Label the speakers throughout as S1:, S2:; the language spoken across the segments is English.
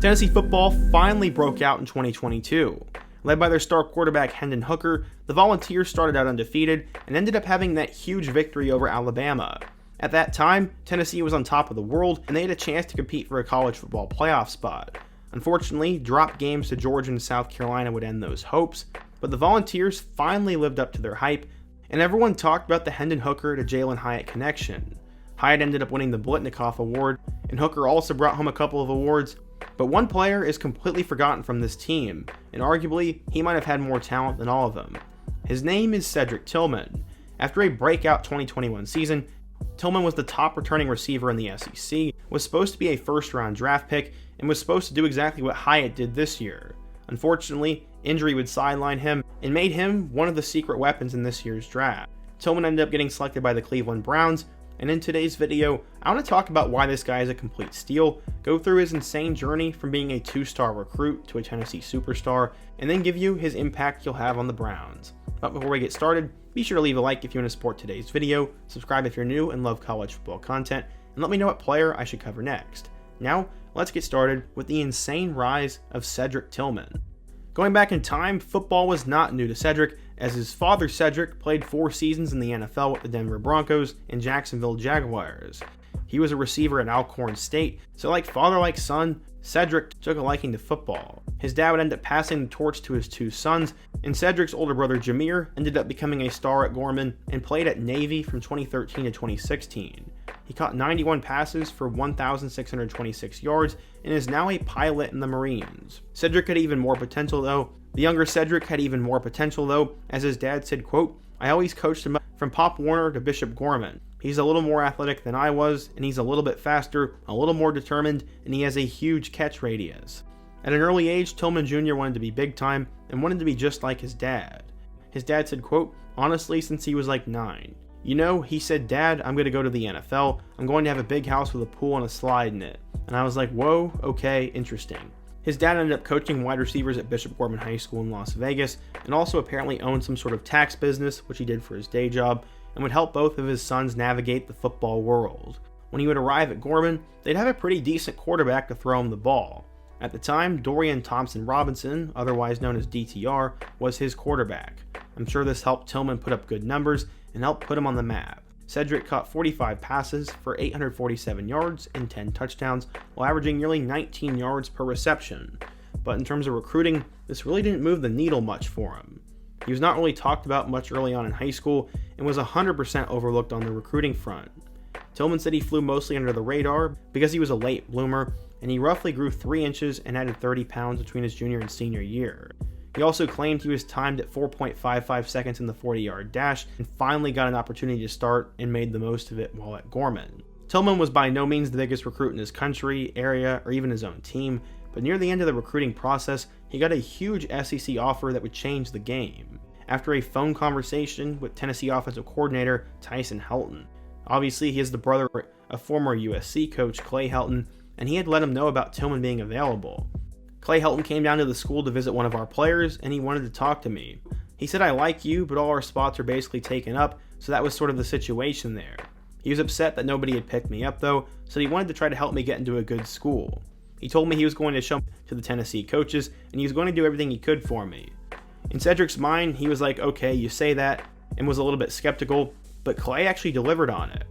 S1: Tennessee football finally broke out in 2022. Led by their star quarterback Hendon Hooker, the Volunteers started out undefeated and ended up having that huge victory over Alabama. At that time, Tennessee was on top of the world and they had a chance to compete for a college football playoff spot. Unfortunately, dropped games to Georgia and South Carolina would end those hopes, but the Volunteers finally lived up to their hype, and everyone talked about the Hendon Hooker to Jalin Hyatt connection. Hyatt ended up winning the Blitnikoff Award, and Hooker also brought home a couple of awards, but one player is completely forgotten from this team, and arguably, he might have had more talent than all of them. His name is Cedric Tillman. After a breakout 2021 season, Tillman was the top returning receiver in the SEC, was supposed to be a first-round draft pick, and was supposed to do exactly what Hyatt did this year. Unfortunately, injury would sideline him and made him one of the secret weapons in this year's draft. Tillman ended up getting selected by the Cleveland Browns, and in today's video, I want to talk about why this guy is a complete steal, go through his insane journey from being a 2-star recruit to a Tennessee superstar, and then give you his impact he'll have on the Browns. But before we get started, be sure to leave a like if you want to support today's video, subscribe if you're new and love college football content, and let me know what player I should cover next. Now, let's get started with the insane rise of Cedric Tillman. Going back in time, football was not new to Cedric, as his father Cedric played 4 seasons in the NFL with the Denver Broncos and Jacksonville Jaguars. He was a receiver at Alcorn State, so like father like son, Cedric took a liking to football. His dad would end up passing the torch to his 2 sons, and Cedric's older brother Jameer ended up becoming a star at Gorman and played at Navy from 2013 to 2016. He caught 91 passes for 1,626 yards and is now a pilot in the Marines. Cedric had even more potential though. The younger Cedric had even more potential though, as his dad said, quote, "I always coached him up from Pop Warner to Bishop Gorman. He's a little more athletic than I was, and he's a little bit faster, a little more determined, and he has a huge catch radius." At an early age, Tillman Jr. wanted to be big time and wanted to be just like his dad. His dad said, quote, "Honestly, since he was like 9. You know, he said, 'Dad, I'm going to go to the NFL. I'm going to have a big house with a pool and a slide in it.' And I was like, whoa, okay, interesting." His dad ended up coaching wide receivers at Bishop Gorman High School in Las Vegas, and also apparently owned some sort of tax business, which he did for his day job, and would help both of his sons navigate the football world. When he would arrive at Gorman, they'd have a pretty decent quarterback to throw him the ball. At the time, Dorian Thompson-Robinson, otherwise known as DTR, was his quarterback. I'm sure this helped Tillman put up good numbers and helped put him on the map. Cedric caught 45 passes for 847 yards and 10 touchdowns, while averaging nearly 19 yards per reception. But in terms of recruiting, this really didn't move the needle much for him. He was not really talked about much early on in high school and was 100% overlooked on the recruiting front. Tillman said he flew mostly under the radar because he was a late bloomer, and he roughly grew 3 inches and added 30 pounds between his junior and senior year. He also claimed he was timed at 4.55 seconds in the 40-yard dash and finally got an opportunity to start and made the most of it while at Gorman. Tillman was by no means the biggest recruit in his country, area, or even his own team, but near the end of the recruiting process, he got a huge SEC offer that would change the game. After a phone conversation with Tennessee offensive coordinator Tyson Helton. Obviously, he is the brother of former USC coach Clay Helton, and he had let him know about Tillman being available. Clay Helton came down to the school to visit one of our players, and he wanted to talk to me. He said, "I like you, but all our spots are basically taken up," so that was sort of the situation there. He was upset that nobody had picked me up though, so he wanted to try to help me get into a good school. He told me he was going to show me to the Tennessee coaches, and he was going to do everything he could for me. In Cedric's mind, he was like, okay, you say that, and was a little bit skeptical, but Clay actually delivered on it.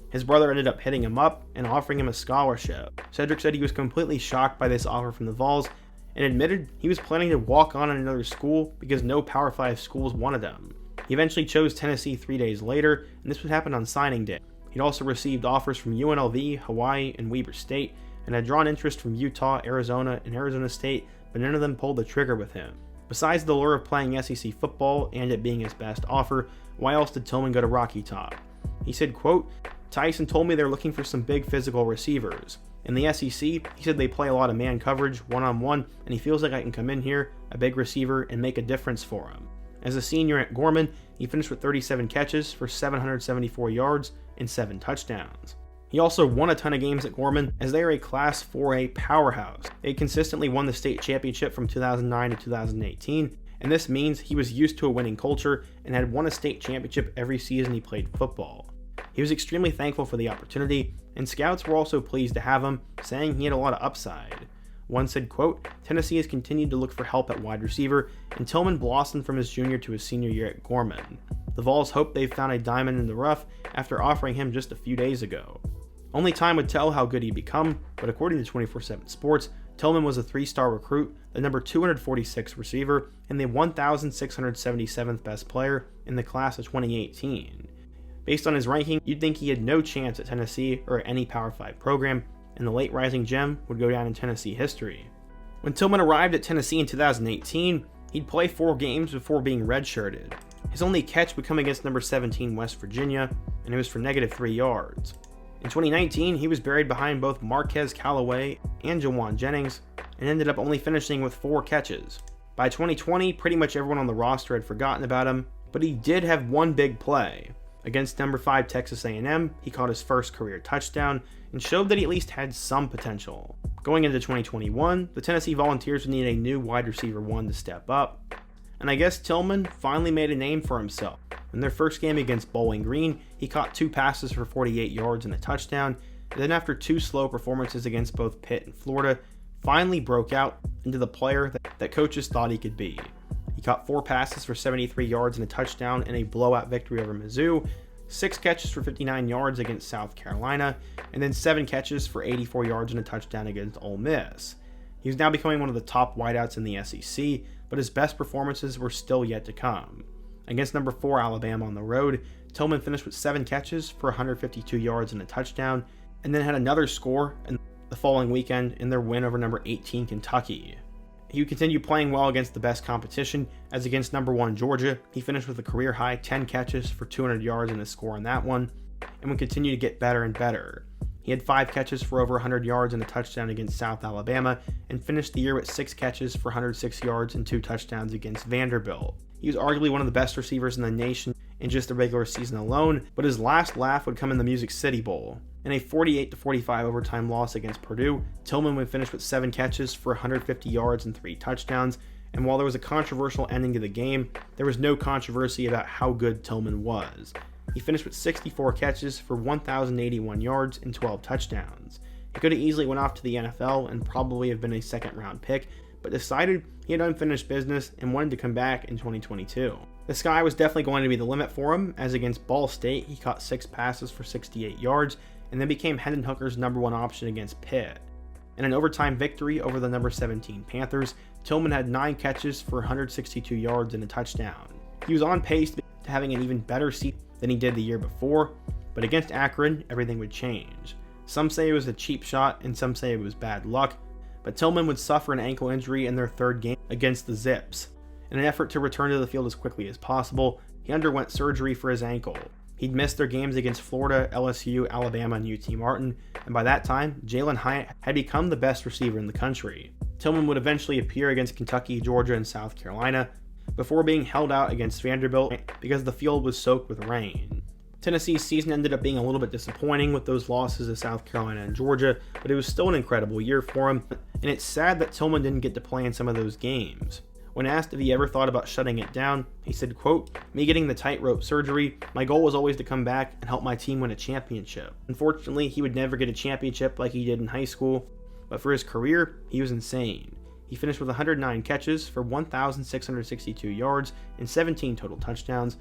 S1: His brother ended up hitting him up and offering him a scholarship. Cedric said he was completely shocked by this offer from the Vols and admitted he was planning to walk on in another school because no Power 5 schools wanted him. He eventually chose Tennessee 3 days later, and this would happen on signing day. He'd also received offers from UNLV, Hawaii, and Weber State, and had drawn interest from Utah, Arizona, and Arizona State, but none of them pulled the trigger with him. Besides the lure of playing SEC football and it being his best offer, why else did Tillman go to Rocky Top? He said, quote, "Tyson told me they're looking for some big physical receivers. In the SEC, he said they play a lot of man coverage, one-on-one, and he feels like I can come in here, a big receiver, and make a difference for him." As a senior at Gorman, he finished with 37 catches for 774 yards and 7 touchdowns. He also won a ton of games at Gorman, as they are a Class 4A powerhouse. They consistently won the state championship from 2009 to 2018, and this means he was used to a winning culture and had won a state championship every season he played football. He was extremely thankful for the opportunity, and scouts were also pleased to have him, saying he had a lot of upside. One said, quote, "Tennessee has continued to look for help at wide receiver, and Tillman blossomed from his junior to his senior year at Gorman. The Vols hope they've found a diamond in the rough after offering him just a few days ago." Only time would tell how good he'd become, but according to 24/7 Sports, Tillman was a 3-star recruit, the number 246 receiver, and the 1,677th best player in the class of 2018. Based on his ranking, you'd think he had no chance at Tennessee or at any Power 5 program, and the late rising gem would go down in Tennessee history. When Tillman arrived at Tennessee in 2018, he'd play 4 games before being redshirted. His only catch would come against number 17 West Virginia, and it was for -3 yards. In 2019, he was buried behind both Marquez Callaway and Jawan Jennings, and ended up only finishing with 4 catches. By 2020, pretty much everyone on the roster had forgotten about him, but he did have one big play. Against number 5 Texas A&M, he caught his first career touchdown, and showed that he at least had some potential. Going into 2021, the Tennessee Volunteers would need a new wide receiver 1 to step up, and I guess Tillman finally made a name for himself. In their first game against Bowling Green, he caught 2 passes for 48 yards and a touchdown, and then after 2 slow performances against both Pitt and Florida, finally broke out into the player that coaches thought he could be. He caught 4 passes for 73 yards and a touchdown in a blowout victory over Mizzou, 6 catches for 59 yards against South Carolina, and then 7 catches for 84 yards and a touchdown against Ole Miss. He was now becoming one of the top wideouts in the SEC, but his best performances were still yet to come. Against number 4 Alabama on the road, Tillman finished with 7 catches for 152 yards and a touchdown, and then had another score in the following weekend in their win over number 18 Kentucky. He would continue playing well against the best competition, as against number 1 Georgia, he finished with a career-high 10 catches for 200 yards and a score in that one, and would continue to get better and better. He had 5 catches for over 100 yards and a touchdown against South Alabama, and finished the year with 6 catches for 106 yards and 2 touchdowns against Vanderbilt. He was arguably one of the best receivers in the nation in just the regular season alone, but his last laugh would come in the Music City Bowl. In a 48-45 overtime loss against Purdue, Tillman would finish with 7 catches for 150 yards and 3 touchdowns, and while there was a controversial ending to the game, there was no controversy about how good Tillman was. He finished with 64 catches for 1,081 yards and 12 touchdowns. He could have easily went off to the NFL and probably have been a second-round pick, but decided he had unfinished business and wanted to come back in 2022. The sky was definitely going to be the limit for him, as against Ball State, he caught 6 passes for 68 yards, and then became Hendon Hooker's number 1 option against Pitt. In an overtime victory over the number 17 Panthers, Tillman had 9 catches for 162 yards and a touchdown. He was on pace to having an even better season than he did the year before, but against Akron, everything would change. Some say it was a cheap shot, and some say it was bad luck, but Tillman would suffer an ankle injury in their 3rd game against the Zips. In an effort to return to the field as quickly as possible, he underwent surgery for his ankle. He'd missed their games against Florida, LSU, Alabama, and UT Martin, and by that time, Jalin Hyatt had become the best receiver in the country. Tillman would eventually appear against Kentucky, Georgia, and South Carolina, before being held out against Vanderbilt because the field was soaked with rain. Tennessee's season ended up being a little bit disappointing with those losses to South Carolina and Georgia, but it was still an incredible year for him, and it's sad that Tillman didn't get to play in some of those games. When asked if he ever thought about shutting it down, he said, quote, "Me getting the tightrope surgery, my goal was always to come back and help my team win a championship. Unfortunately, he would never get a championship like he did in high school, but for his career, he was insane. He finished with 109 catches for 1,662 yards and 17 total touchdowns,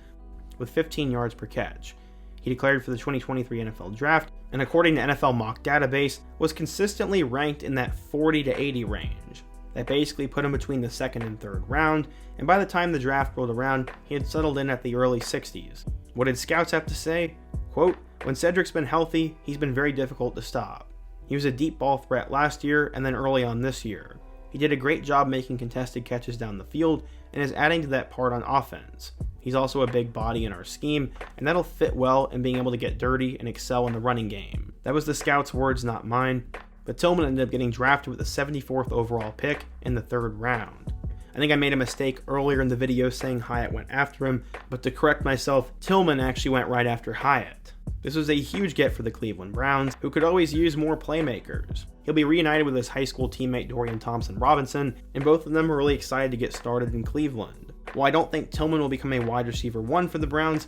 S1: with 15 yards per catch. He declared for the 2023 NFL Draft, and according to NFL Mock Database, was consistently ranked in that 40 to 80 range. That basically put him between the 2nd and 3rd round, and by the time the draft rolled around, he had settled in at the early 60s. What did scouts have to say? Quote, "When Cedric's been healthy, he's been very difficult to stop. He was a deep ball threat last year and then early on this year. He did a great job making contested catches down the field and is adding to that part on offense. He's also a big body in our scheme, and that'll fit well in being able to get dirty and excel in the running game." That was the scouts' words, not mine. But Tillman ended up getting drafted with the 74th overall pick in the 3rd round. I think I made a mistake earlier in the video saying Hyatt went after him, but to correct myself, Tillman actually went right after Hyatt. This was a huge get for the Cleveland Browns, who could always use more playmakers. He'll be reunited with his high school teammate Dorian Thompson-Robinson, and both of them are really excited to get started in Cleveland. While I don't think Tillman will become a wide receiver 1 for the Browns,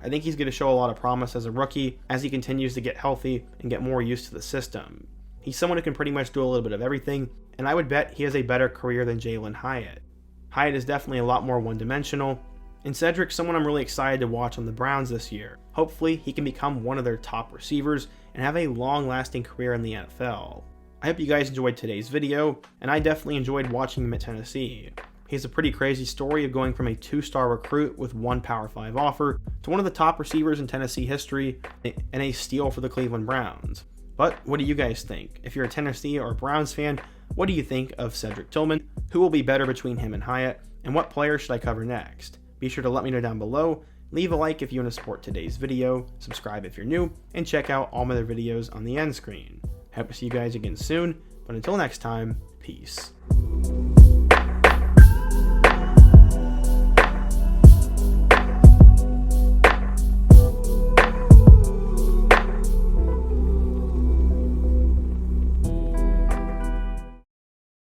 S1: I think he's going to show a lot of promise as a rookie as he continues to get healthy and get more used to the system. He's someone who can pretty much do a little bit of everything, and I would bet he has a better career than Jalin Hyatt. Hyatt is definitely a lot more one-dimensional, and Cedric's someone I'm really excited to watch on the Browns this year. Hopefully, he can become one of their top receivers and have a long-lasting career in the NFL. I hope you guys enjoyed today's video, and I definitely enjoyed watching him at Tennessee. He has a pretty crazy story of going from a 2-star recruit with one Power 5 offer to one of the top receivers in Tennessee history and a steal for the Cleveland Browns. But what do you guys think? If you're a Tennessee or a Browns fan, what do you think of Cedric Tillman? Who will be better between him and Hyatt? And what player should I cover next? Be sure to let me know down below. Leave a like if you want to support today's video, subscribe if you're new, and check out all my other videos on the end screen. Hope to see you guys again soon, but until next time, peace.